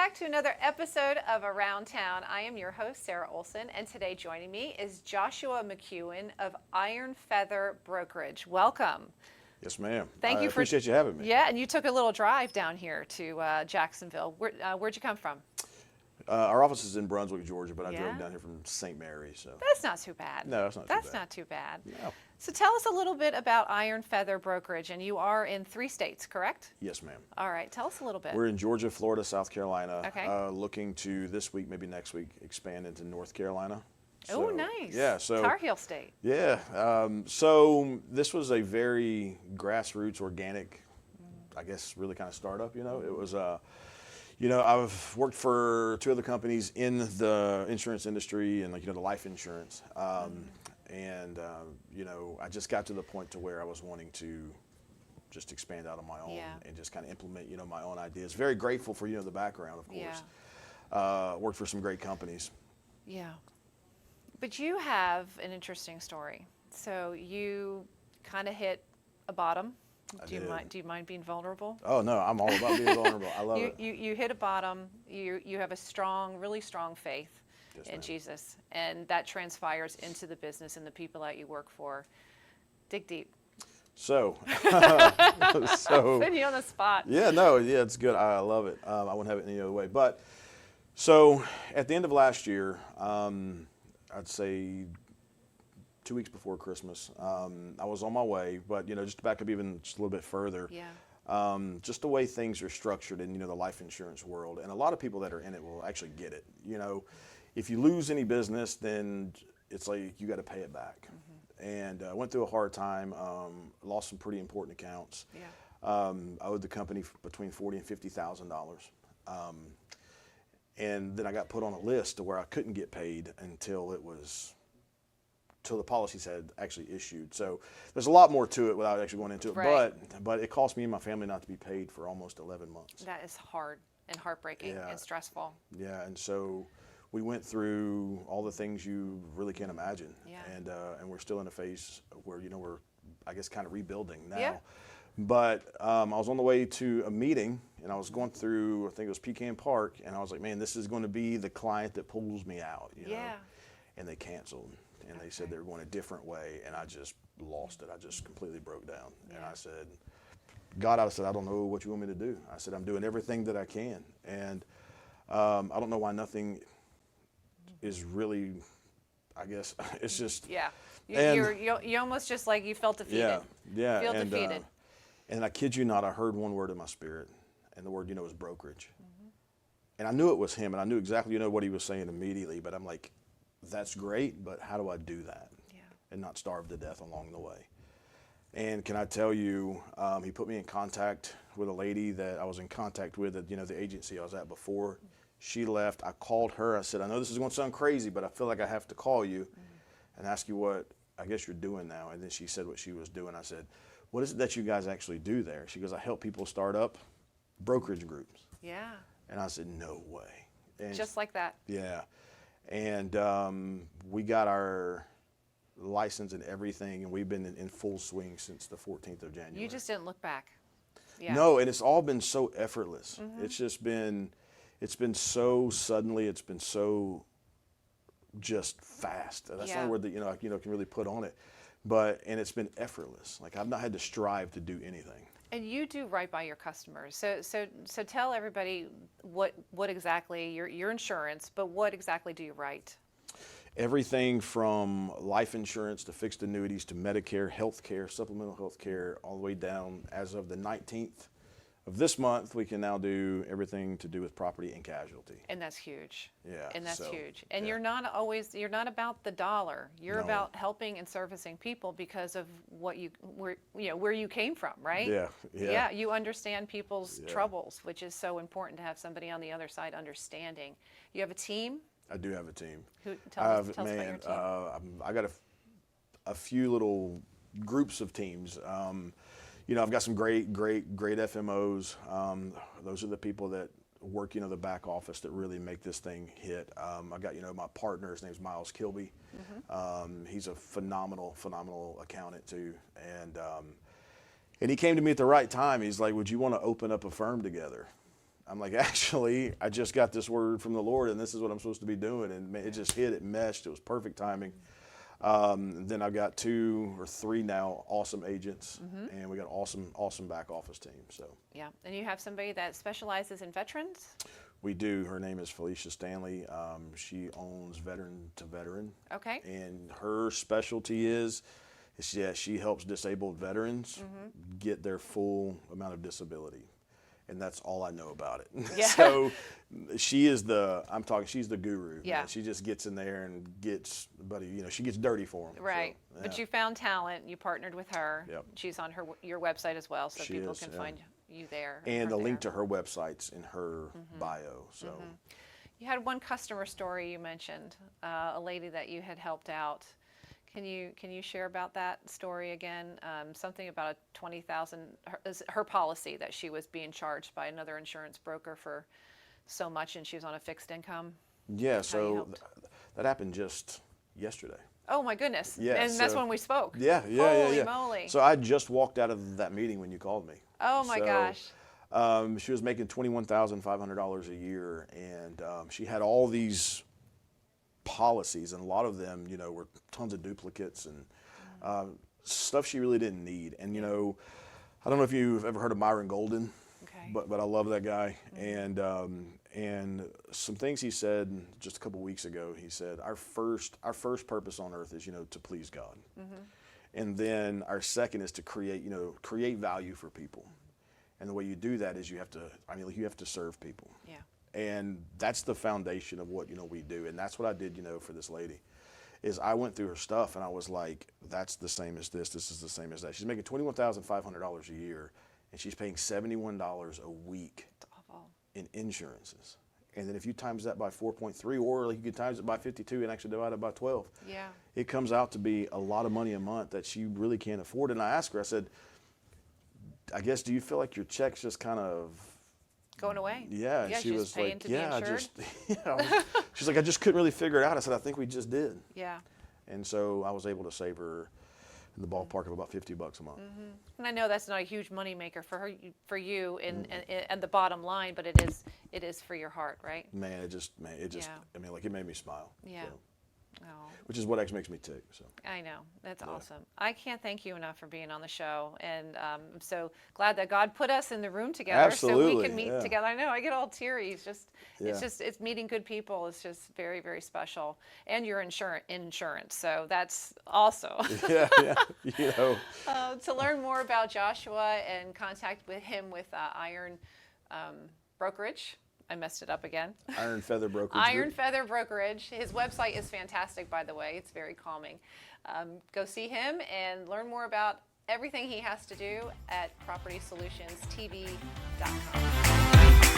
back to another episode of Around Town. I am your host, Sarah Olson, and today joining me is Joshua McCuen of Iron Feather Brokerage. Welcome. Yes, ma'am. Thank you. Appreciate you having me. Yeah, and you took a little drive down here to Jacksonville. Where'd you come from? Our office is in Brunswick, Georgia, but I Yeah. drove down here from St. Mary. So That's not too bad. No, that's not too That's bad. not too bad. No. So tell us a little bit about Iron Feather Brokerage, and you are in 3 states, correct? Yes, ma'am. All right, tell us a little bit. We're in Georgia, Florida, South Carolina. Okay. Looking to this week, maybe next week, expand into North Carolina. Oh, So, nice. Yeah. So Tar Heel State. yeah. So this was a very grassroots, organic, I guess, really kind of startup. You know, it was. I've worked for 2 other companies in the insurance industry and the life insurance. I just got to the point to where I was wanting to just expand out on my own and just kind of implement, my own ideas. Very grateful for, the background, of course. Yeah. Worked for some great companies. Yeah. But you have an interesting story. So you kind of hit a bottom. Do you mind being vulnerable? Oh, no, I'm all about being vulnerable. I love it. You hit a bottom. You have a strong, really strong faith in Jesus, and that transpires into the business and the people that you work for. Dig deep. So, Putting you on the spot. It's good. I love it. I wouldn't have it any other way. But so at the end of last year, I'd say 2 weeks before Christmas, I was on my way, but just to back up even just a little bit further, just the way things are structured in the life insurance world, and a lot of people that are in it will actually get it. If you lose any business, then it's like you got to pay it back. And I went through a hard time, lost some pretty important accounts. I owed the company between $40,000 and $50,000. And then I got put on a list to where I couldn't get paid until the policies had actually issued. So there's a lot more to it without actually going into it. Right. But it cost me and my family not to be paid for almost 11 months. That is hard and heartbreaking and stressful. Yeah, and so we went through all the things you really can't imagine. Yeah. And we're still in a phase where, we're, I guess, kind of rebuilding now. Yeah. But I was on the way to a meeting, and I was going through, I think it was Pecan Park, and I was like, man, this is going to be the client that pulls me out, know? And they canceled, and they said they were going a different way, and I just lost it. I just completely broke down. And I said, God, I said, I don't know what you want me to do. I said, I'm doing everything that I can. And I don't know why nothing is really, I guess, it's just. Yeah. You almost just like you felt defeated. Yeah. Feel defeated. And I kid you not, I heard one word in my spirit, and the word, was brokerage. And I knew it was him, and I knew exactly, what he was saying immediately, but I'm like, that's great, but how do I do that and not starve to death along the way? And can I tell you, he put me in contact with a lady that I was in contact with at, the agency I was at before. She left. I called her. I said, I know this is going to sound crazy, but I feel like I have to call you and ask you what I guess you're doing now. And then she said what she was doing. I said, what is it that you guys actually do there? She goes, I help people start up brokerage groups. Yeah. And I said, no way. And just like that. Yeah. And we got our license and everything, and we've been in full swing since the 14th of January. You just didn't look back. Yeah. No, and it's all been so effortless. It's just been, so suddenly, it's been so just fast. That's the only word that, I can really put on it. And it's been effortless. Like, I've not had to strive to do anything. And you do right by your customers. So tell everybody what exactly your insurance, but what exactly do you write? Everything from life insurance to fixed annuities to Medicare, health care, supplemental health care, all the way down. As of the 19th of this month, we can now do everything to do with property and casualty. And that's huge. Yeah. And that's huge. And you're not about the dollar. You're about helping and servicing people because of where you came from, right? Yeah. Yeah. You understand people's troubles, which is so important to have somebody on the other side understanding. You have a team? I do have a team. Tell us about your team. I got a few little groups of teams. I've got some great FMOs. Those are the people that work, the back office that really make this thing hit. I got, my partner, his name's Miles Kilby. He's a phenomenal accountant too. And he came to me at the right time. He's like, would you want to open up a firm together? I'm like, actually, I just got this word from the Lord, and this is what I'm supposed to be doing. And man, it just hit, it meshed. It was perfect timing. Then I've got 2 or 3 now awesome agents, and we got awesome back office team. So Yeah, and you have somebody that specializes in veterans? we do. Her name is Felicia Stanley. She owns Veteran to Veteran. Okay. And her specialty is she helps disabled veterans get their full amount of disability. And that's all I know about it. Yeah. So she's the guru. Yeah. Man. She just gets in there and gets, she gets dirty for them. Right. So, yeah. But you found talent. You partnered with her. Yep. She's on your website as well, so She people is, can yeah. find you there. And the from link there. to her website's in her bio. So You had one customer story you mentioned, a lady that you had helped out. Can you share about that story again? Something about a $20,000 her policy that she was being charged by another insurance broker for so much, and she was on a fixed income. yeah, you so helped. that happened just yesterday. Oh my goodness! Yeah, and that's so- when we spoke. Yeah. Holy moly! So I just walked out of that meeting when you called me. Oh my So, gosh! She was making $21,500 a year, and she had all these policies, and a lot of them, were tons of duplicates and stuff she really didn't need. And I don't know if you've ever heard of Myron Golden, Okay. but I love that guy. And some things he said just a couple weeks ago. He said our first purpose on earth is to please God, and then our second is to create value for people. And the way you do that is you have to serve people. Yeah. And that's the foundation of what we do. And that's what I did for this lady, is I went through her stuff and I was like, that's the same as this is the same as that. She's making $21,500 a year, and she's paying $71 a week It's awful. in insurances. And then if you times that by 4.3, or like you could times it by 52 and actually divide it by 12, Yeah. it comes out to be a lot of money a month that she really can't afford. And I asked her, I said, I guess, do you feel like your check's just kind of Going away. Yeah, and Yeah, she she's was paying like, to be yeah, I insured? just, she's like, I just couldn't really figure it out. I said, I think we just did. Yeah. And so I was able to save her in the ballpark of about $50 a month. And I know that's not a huge money maker for her, for you, and the bottom line, but it is for your heart, right? Man, it just, Yeah. it made me smile. Yeah. So, Oh, which is what actually makes me tick. So. I know. That's awesome. I can't thank you enough for being on the show, and I'm so glad that God put us in the room together so we Absolutely, can meet yeah. together. I know I get all teary. Yeah. It's meeting good people. It's just very, very special, and your insurance. So that's also. Yeah. To learn more about Joshua and contact with him with Iron Brokerage. I messed it up again. Iron Feather Brokerage. Iron Group. Feather Brokerage. His website is fantastic, by the way. It's very calming. Go see him and learn more about everything he has to do at propertysolutionsTV.com.